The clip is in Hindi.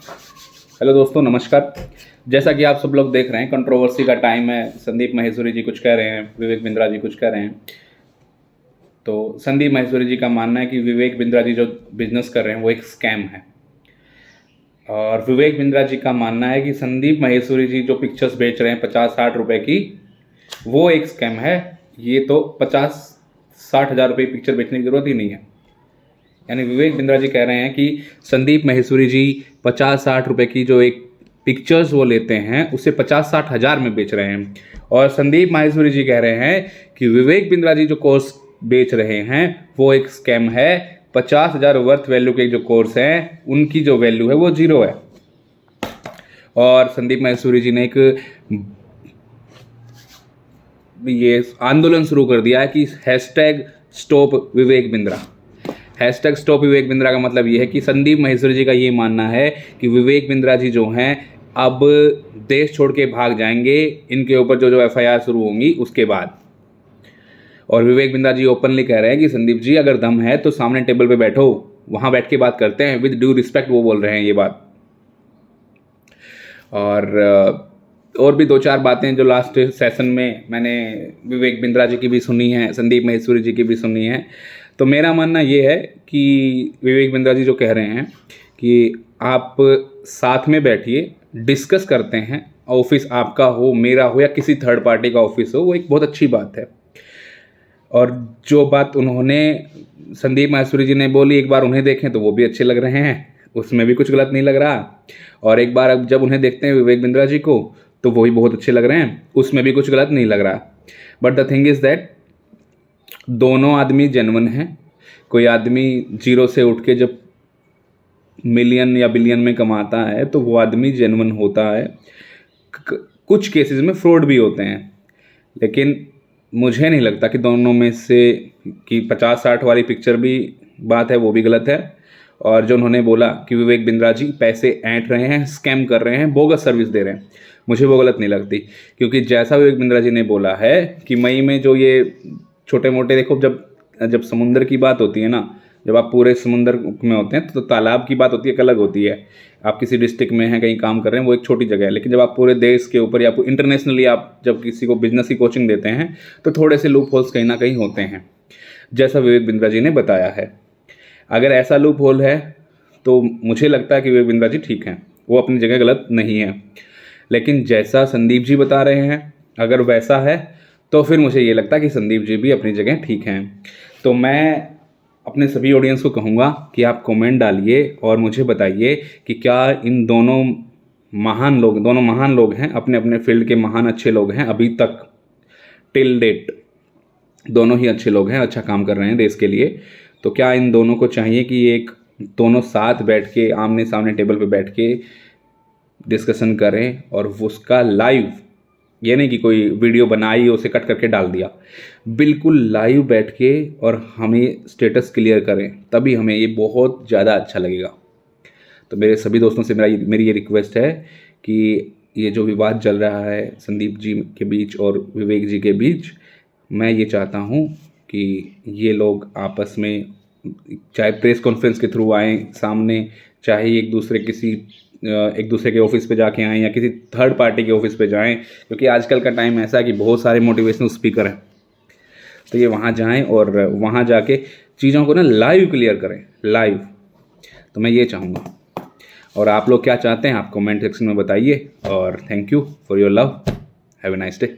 हेलो दोस्तों, नमस्कार। जैसा कि आप सब लोग देख रहे हैं, कंट्रोवर्सी का टाइम है। संदीप माहेश्वरी जी कुछ कह रहे हैं, विवेक बिंद्रा जी कुछ कह रहे हैं। तो संदीप माहेश्वरी जी का मानना है कि विवेक बिंद्रा जी जो बिजनेस कर रहे हैं वो एक स्कैम है, और विवेक बिंद्रा जी का मानना है कि संदीप माहेश्वरी जी जो पिक्चर्स बेच रहे हैं 50-60 रुपए की, वो एक स्कैम है। ये तो 50-60 हज़ार रुपये पिक्चर बेचने की ज़रूरत ही नहीं है। यानी विवेक बिंद्रा जी कह रहे हैं कि संदीप माहेश्वरी जी 50-60 रुपए की जो एक पिक्चर्स वो लेते हैं उसे 50-60 हज़ार में बेच रहे हैं, और संदीप माहेश्वरी जी कह रहे हैं कि विवेक बिंद्रा जी जो कोर्स बेच रहे हैं वो एक स्कैम है। 50,000 वर्थ वैल्यू के जो कोर्स हैं उनकी जो वैल्यू है वो जीरो है। और संदीप माहेश्वरी जी ने एक ये आंदोलन शुरू कर दिया है कि hashtag stop Vivek Bindra. Hashtag stop Vivek Bindra का मतलब ये है कि संदीप माहेश्वरी जी का ये मानना है कि विवेक बिंद्रा जी जो हैं अब देश छोड़ के भाग जाएंगे इनके ऊपर जो एफआईआर शुरू होंगी उसके बाद। और विवेक बिंद्रा जी ओपनली कह रहे हैं कि संदीप जी अगर दम है तो सामने टेबल पे बैठो, वहाँ बैठ के बात करते हैं। विद ड्यू रिस्पेक्ट वो बोल रहे हैं ये बात। और भी 2-4 बातें जो लास्ट सेशन में मैंने विवेक बिंद्रा जी की भी सुनी है, संदीप माहेश्वरी जी की भी सुनी है। तो मेरा मानना ये है कि विवेक बिंद्रा जी जो कह रहे हैं कि आप साथ में बैठिए, डिस्कस करते हैं, ऑफिस आपका हो, मेरा हो या किसी थर्ड पार्टी का ऑफिस हो, वो एक बहुत अच्छी बात है। और जो बात उन्होंने संदीप माहेश्वरी जी ने बोली, एक बार उन्हें देखें तो वो भी अच्छे लग रहे हैं, उसमें भी कुछ गलत नहीं लग रहा। और एक बार अब जब उन्हें देखते हैं विवेक बिंद्रा जी को तो वो भी बहुत अच्छे लग रहे हैं, उसमें भी कुछ गलत नहीं लग रहा। But the thing is that दोनों आदमी जेन्युइन हैं। कोई आदमी जीरो से उठ के जब मिलियन या बिलियन में कमाता है तो वो आदमी जेन्युइन होता है। कुछ केसेस में फ्रॉड भी होते हैं, लेकिन मुझे नहीं लगता कि दोनों में से कि 50-60 वाली पिक्चर भी बात है वो भी गलत है। और जो उन्होंने बोला कि विवेक बिंद्रा जी पैसे ऐंठ रहे हैं, स्कैम कर रहे हैं, बोगस सर्विस दे रहे हैं, मुझे वो गलत नहीं लगती। क्योंकि जैसा विवेक बिंद्रा जी ने बोला है कि मई में जो ये छोटे मोटे, देखो जब जब समुंदर की बात होती है ना, जब आप पूरे समुंदर में होते हैं तो तालाब की बात होती है, एक अलग होती है। आप किसी डिस्ट्रिक्ट में हैं, कहीं काम कर रहे हैं, वो एक छोटी जगह है। लेकिन जब आप पूरे देश के ऊपर या इंटरनेशनली आप जब किसी को बिजनेस की कोचिंग देते हैं तो थोड़े से लूप होल्स कहीं ना कहीं होते हैं, जैसा विवेक बिंद्रा जी ने बताया है। अगर ऐसा लूप होल है तो मुझे लगता है कि विवेक बिंद्रा जी ठीक हैं, वो अपनी जगह गलत नहीं है। लेकिन जैसा संदीप जी बता रहे हैं, अगर वैसा है तो फिर मुझे ये लगता है कि संदीप जी भी अपनी जगह ठीक हैं। तो मैं अपने सभी ऑडियंस को कहूँगा कि आप कमेंट डालिए और मुझे बताइए कि क्या इन दोनों महान लोग हैं, अपने अपने फील्ड के महान अच्छे लोग हैं अभी तक, टिल डेट दोनों ही अच्छे लोग हैं, अच्छा काम कर रहे हैं देश के लिए। तो क्या इन दोनों को चाहिए कि एक दोनों साथ बैठ के आमने सामने टेबल पे बैठ के डिस्कशन करें, और उसका लाइव, ये नहीं कि कोई वीडियो बनाई उसे कट करके डाल दिया, बिल्कुल लाइव बैठ के और हमें स्टेटस क्लियर करें, तभी हमें ये बहुत ज़्यादा अच्छा लगेगा। तो मेरे सभी दोस्तों से मेरी ये रिक्वेस्ट है कि ये जो विवाद चल रहा है संदीप जी के बीच और विवेक जी के बीच, मैं ये चाहता हूँ कि ये लोग आपस में चाहे प्रेस कॉन्फ्रेंस के थ्रू आएँ सामने, चाहे एक दूसरे के ऑफिस पे जाके आएँ या किसी थर्ड पार्टी के ऑफिस पे जाएं, क्योंकि आजकल का टाइम ऐसा है कि बहुत सारे मोटिवेशनल स्पीकर हैं। तो ये वहाँ जाएं और वहाँ जाके चीज़ों को ना लाइव क्लियर करें, लाइव। तो मैं ये चाहूँगा। और आप लोग क्या चाहते हैं आप कमेंट सेक्शन में बताइए। और thank you for your love. Have a nice day.